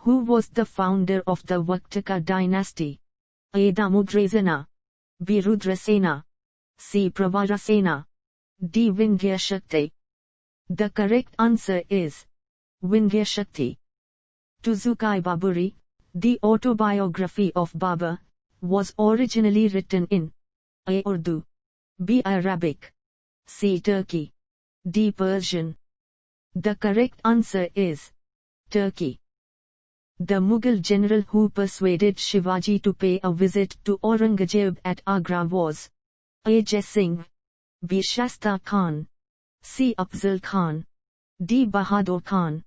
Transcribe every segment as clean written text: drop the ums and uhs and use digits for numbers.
Who was the founder of the Vaktaka dynasty? A. Damodresena, B. Rudrasena, C. Pravarasena, D. Vindhyashakti. The correct answer is Vindhyashakti. Tuzukai Baburi, the autobiography of Babur, was originally written in A. Urdu, B. Arabic, C. Turkey, D. Persian. The correct answer is Turkey. The Mughal general who persuaded Shivaji to pay a visit to Aurangzeb at Agra was A. Jai Singh, B. Shasta Khan, C. Afzal Khan, D. Bahadur Khan.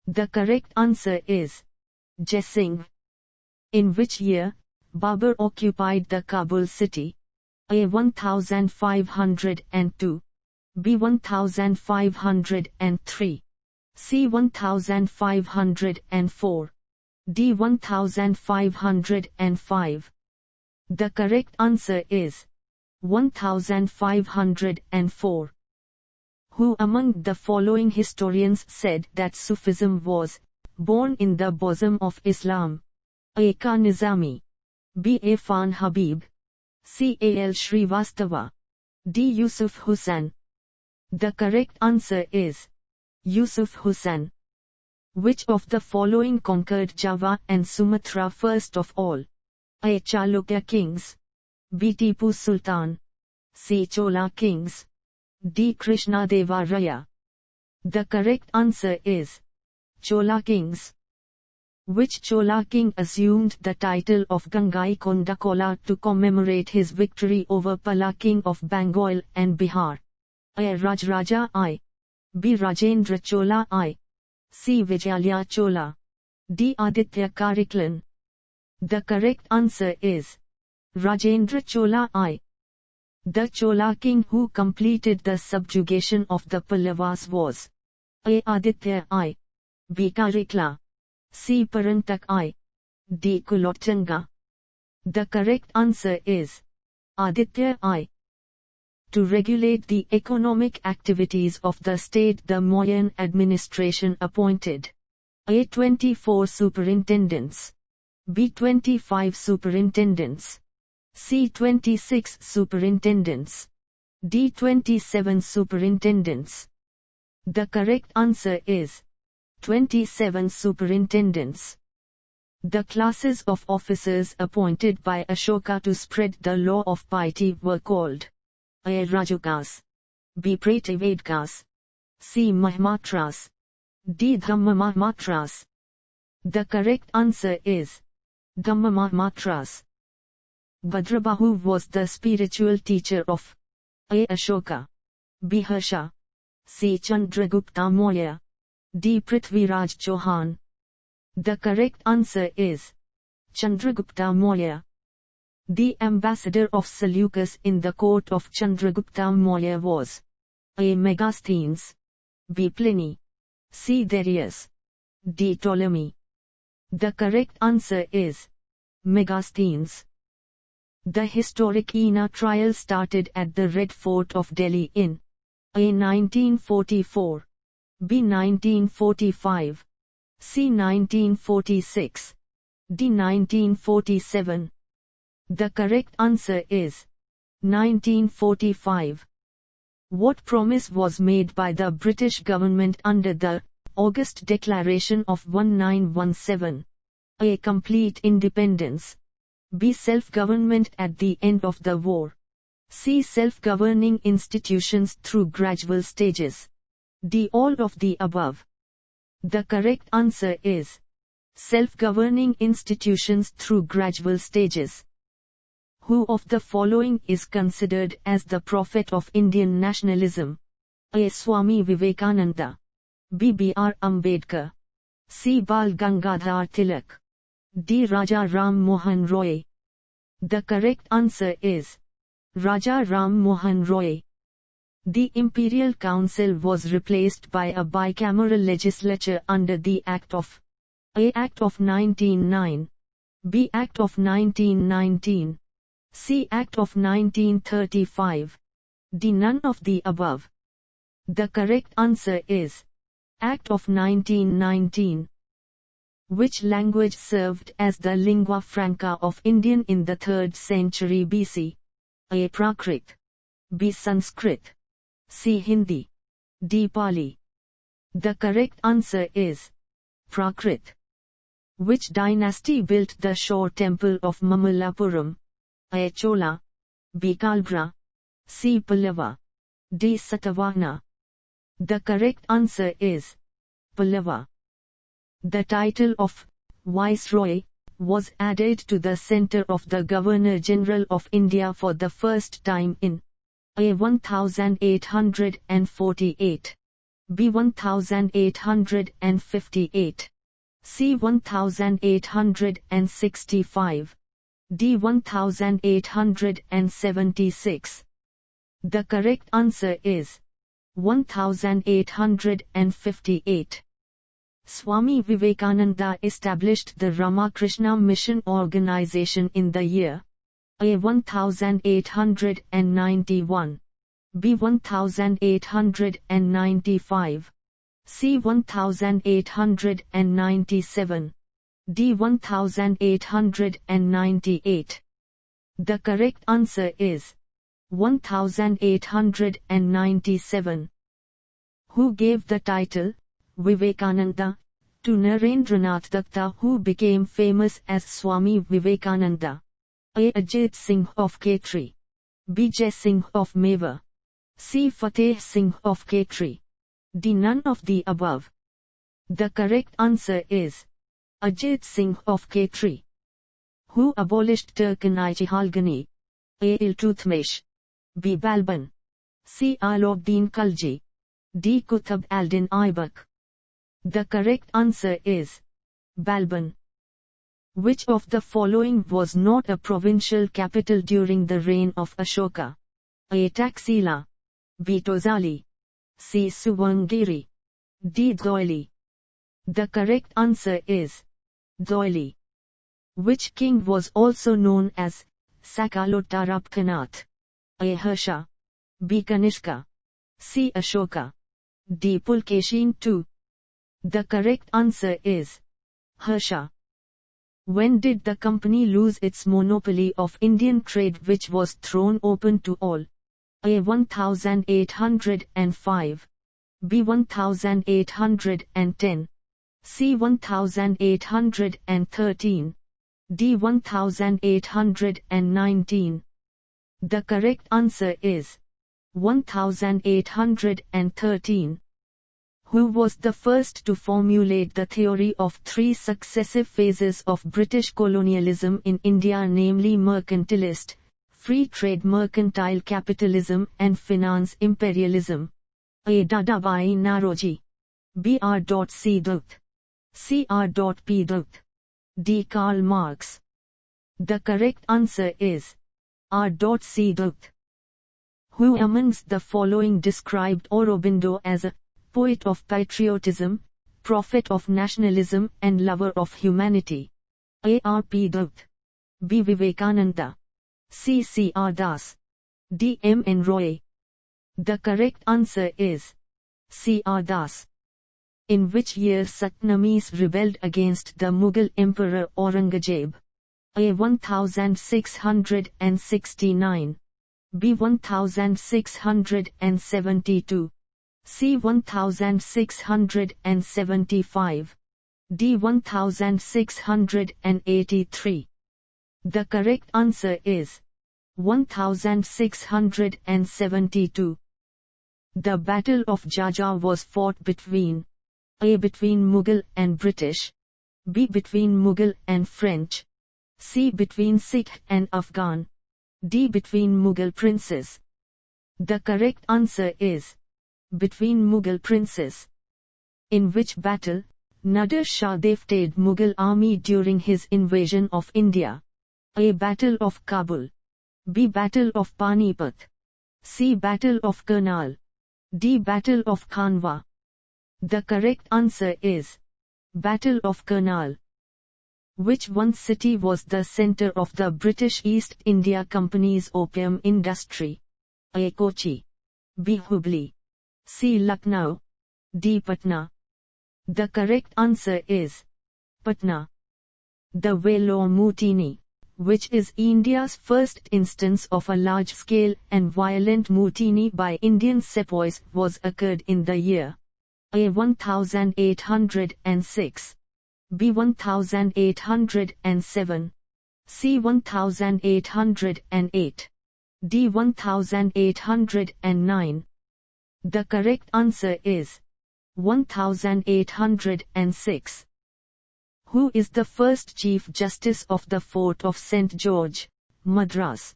The correct answer is Jai Singh. In which year Babur occupied the Kabul city? A. 1502, B. 1503, C. 1504, D. 1505. The correct answer is 1504. Who among the following historians said that Sufism was born in the bosom of Islam? A. Ka Nizami, B. Irfan Habib, C. A. L. Shrivastava, D. Yusuf Hussain. The correct answer is Yusuf Hussain. Which of the following conquered Java and Sumatra first of all? A. Chalukya kings, B. Tipu Sultan, C. Chola kings, D. Krishnadeva Raya. The correct answer is Chola kings. Which Chola king assumed the title of Gangaikonda Chola to commemorate his victory over Pala king of Bengal and Bihar? A. Rajaraja I, B. Rajendra Chola I, C. Vijayalaya Chola, D. Aditya Kariklan. The correct answer is Rajendra Chola I. The Chola king who completed the subjugation of the Pallavas was A. Aditya I, B. Karikla, C. Parantak I, D. Kulottunga. The correct answer is Aditya I. To regulate the economic activities of the state, the Mauryan administration appointed A. 24 superintendents, B. 25 superintendents, C. 26 superintendents, D. 27 superintendents. The correct answer is 27 superintendents. The classes of officers appointed by Ashoka to spread the law of piety were called A. Rajakas, B. Prativedkas, C. Mahmatras, D. Dhammamahmatras. The correct answer is Dhammamahmatras. Bhadrabahu was the spiritual teacher of A. Ashoka, B. Harsha, C. Chandragupta Maurya, D. Prithviraj Chauhan. The correct answer is Chandragupta Maurya. The ambassador of Seleucus in the court of Chandragupta Maurya was A. Megasthenes, B. Pliny, C. Darius, D. Ptolemy. The correct answer is Megasthenes. The historic Ina trial started at the Red Fort of Delhi in A. 1944, B. 1945, C. 1946, D. 1947. The correct answer is 1945. What promise was made by the British government under the August Declaration of 1917? A. Complete independence, B. Self-government at the end of the war, C. Self-governing institutions through gradual stages, D. All of the above. The correct answer is self-governing institutions through gradual stages. Who of the following is considered as the prophet of Indian nationalism? A. Swami Vivekananda, B. B. R. Ambedkar, C. Bal Gangadhar Tilak, D. Raja Ram Mohan Roy. The correct answer is Raja Ram Mohan Roy. The Imperial Council was replaced by a bicameral legislature under the Act of A. Act of 1909, B. Act of 1919, C. Act of 1935, D. None of the above. The correct answer is Act of 1919. Which language served as the lingua franca of Indian in the 3rd century BC? A. Prakrit. B. Sanskrit. C. Hindi. D. Pali. The correct answer is Prakrit. Which dynasty built the shore temple of Mamallapuram? A. Chola. B. Kalbra. C. Pallava. D. Satavahana. The correct answer is Pallava. The title of Viceroy was added to the center of the Governor-General of India for the first time in A. 1848, B. 1858, C. 1865, D. 1876. The correct answer is 1858. Swami Vivekananda established the Ramakrishna Mission organization in the year A. 1891, B. 1895, C. 1897, D. 1898. The correct answer is 1897. Who gave the title Vivekananda to Narendranath Datta, who became famous as Swami Vivekananda? A. Ajit Singh of Khetri, B. Jai Singh of Mewar, C. Fateh Singh of Khetri, D. None of the above. The correct answer is Ajit Singh of Khetri. Who abolished Turkan-i-Halgani? A. Iltutmish, B. Balban, C. Alauddin Khalji, D. Qutb al-Din Aibak. The correct answer is Balban. Which of the following was not a provincial capital during the reign of Ashoka? A. Taxila, B. Tozali, C. Suvangiri, D. Doili. The correct answer is Doili. Which king was also known as Sakalotarapkanath? A. Harsha, B. Kanishka, C. Ashoka, D. Pulkeshin II. The correct answer is Harsha. When did the company lose its monopoly of Indian trade, which was thrown open to all? A. 1805, B. 1810, C. 1813, D. 1819. The correct answer is 1813. Who was the first to formulate the theory of three successive phases of British colonialism in India, namely mercantilist, free trade, mercantile capitalism, and finance imperialism? A. Dadabhai Naoroji, B. R.C. Dutt, C. R.P. Dutt, D. Karl Marx. The correct answer is R.C. Dutt. Who amongst the following described Aurobindo as a poet of patriotism, prophet of nationalism, and lover of humanity? A. R.P. Dutt, B. Vivekananda, C. C. R. Das, D. M. N. Roy. The correct answer is C. R. Das. In which year Satnamis rebelled against the Mughal Emperor Aurangzeb? A. 1669, B. 1672, C. 1675, D. 1683. The correct answer is 1672. The Battle of Jajah was fought between A. Between Mughal and British, B. Between Mughal and French, C. Between Sikh and Afghan, D. Between Mughal princes. The correct answer is between Mughal princes. In which battle Nader Shah defeated Mughal army during his invasion of India? A. Battle of Kabul, B. Battle of Panipat, C. Battle of Karnal, D. Battle of Khanwa. The correct answer is Battle of Karnal. Which one city was the center of the British East India Company's opium industry? A. Kochi, B. Hubli, C. Lucknow, D. Patna. The correct answer is Patna. The Vellore Mutiny, which is India's first instance of a large-scale and violent mutiny by Indian sepoys, was occurred in the year A 1806, B 1807, C 1808, D 1809. The correct answer is 1806. Who is the first Chief Justice of the Fort of St. George, Madras?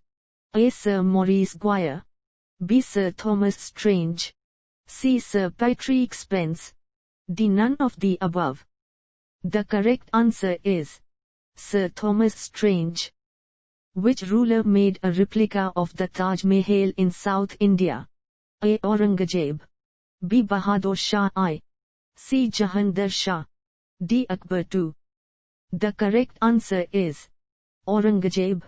A. Sir Maurice Guyer, B. Sir Thomas Strange, C. Sir Patrick Spence, D. None of the above. The correct answer is Sir Thomas Strange. Which ruler made a replica of the Taj Mahal in South India? A. Aurangzeb, B. Bahadur Shah I, C. Jahandar Shah, D. Akbar II. The correct answer is Aurangzeb.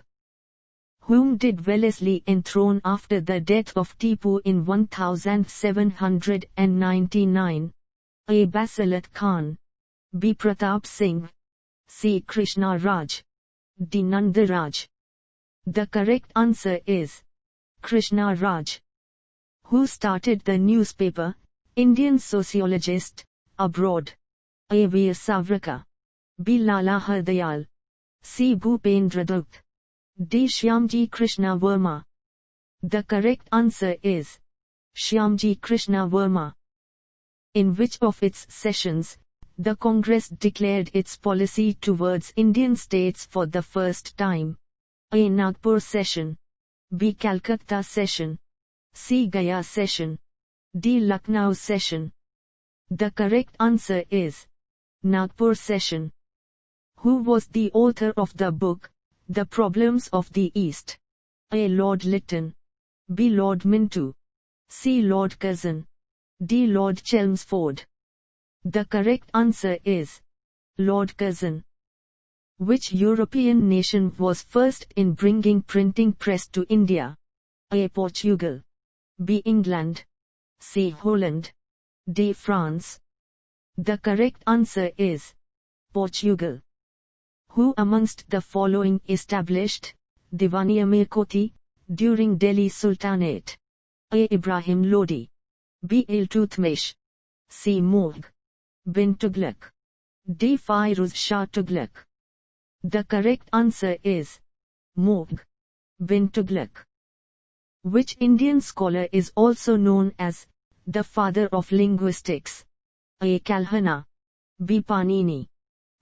Whom did Wellesley enthrone after the death of Tipu in 1799? A. Basilat Khan, B. Pratap Singh, C. Krishna Raj, D. Nanda Raj. The correct answer is Krishna Raj. Who started the newspaper, Indian Sociologist, Abroad? A. Veer Savarkar, B. Lala Hardayal, C. Bhupendra Dutt, D. Shyamji Krishna Verma. The correct answer is Shyamji Krishna Verma. In which of its sessions, the Congress declared its policy towards Indian states for the first time? A. Nagpur session, B. Calcutta session, C. Gaya session, D. Lucknow session. The correct answer is Nagpur session. Who was the author of the book, The Problems of the East? A. Lord Lytton, B. Lord Minto, C. Lord Curzon, D. Lord Chelmsford. The correct answer is Lord Curzon. Which European nation was first in bringing printing press to India? A. Portugal, B. England, C. Holland, D. France. The correct answer is Portugal. Who amongst the following established Diwan-e-Koti during Delhi Sultanate? A. Ibrahim Lodi, B. Iltutmish, C. Mughal bin Tughlaq, D. Firuz Shah Tughlaq. The correct answer is Mughal bin Tughlaq. Which Indian scholar is also known as the father of linguistics? A. Kalhana, B. Panini,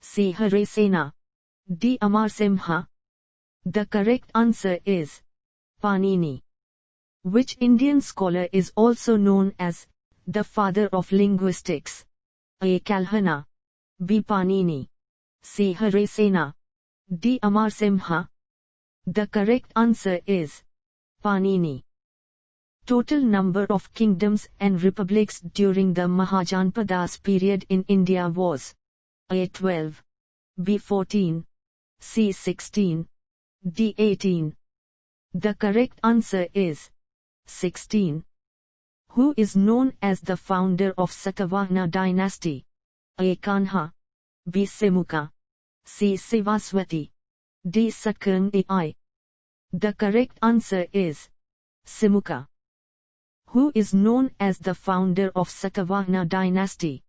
C. Harisena, D. Amarsimha. The correct answer is Panini. Which Indian scholar is also known as the father of linguistics? A. Kalhana, B. Panini, C. Harisena, D. Amarsimha. The correct answer is Panini. Total number of kingdoms and republics during the Mahajanpadas period in India was A. 12, B. 14, C. 16, D. 18. The correct answer is 16. Who is known as the founder of Satavahana dynasty? A. Kanha, B. Simukha, C. Sivaswati, D. Satkarni. The correct answer is Simukha. Who is known as the founder of Satavahana dynasty?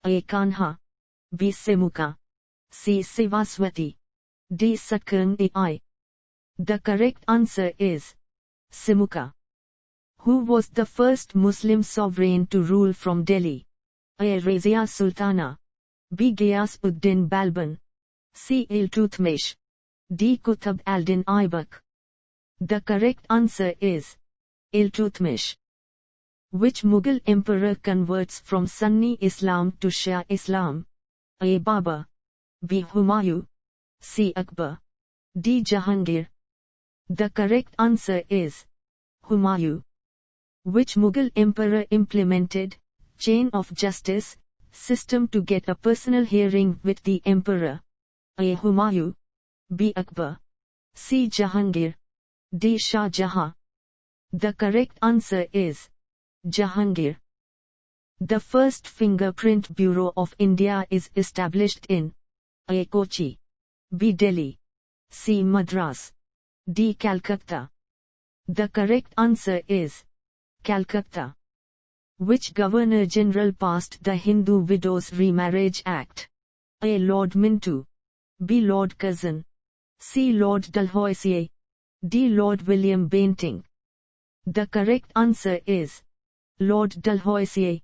A. Kanha, B. Simukha, C. Sivaswati, D. Satkarni. The correct answer is Simukha. Who was the first Muslim sovereign to rule from Delhi? A. Razia Sultana, B. Ghiyas-ud-Din Balban, C. Iltutmish, D. Qutb al-Din Aibak. The correct answer is Iltutmish. Which Mughal emperor converts from Sunni Islam to Shia Islam? A. Babur, B. Humayun, C. Akbar, D. Jahangir. The correct answer is Humayun. Which Mughal emperor implemented chain of justice system to get a personal hearing with the emperor? A. Humayun, B. Akbar, C. Jahangir, D. Shah Jahan. The correct answer is Jahangir. The first fingerprint bureau of India is established in A. Kochi, B. Delhi, C. Madras, D. Calcutta. The correct answer is Calcutta. Which Governor-General passed the Hindu Widows Remarriage Act? A. Lord Minto, B. Lord Curzon, C. Lord Dalhousie, D. Lord William Bentinck. The correct answer is Lord Dalhousie.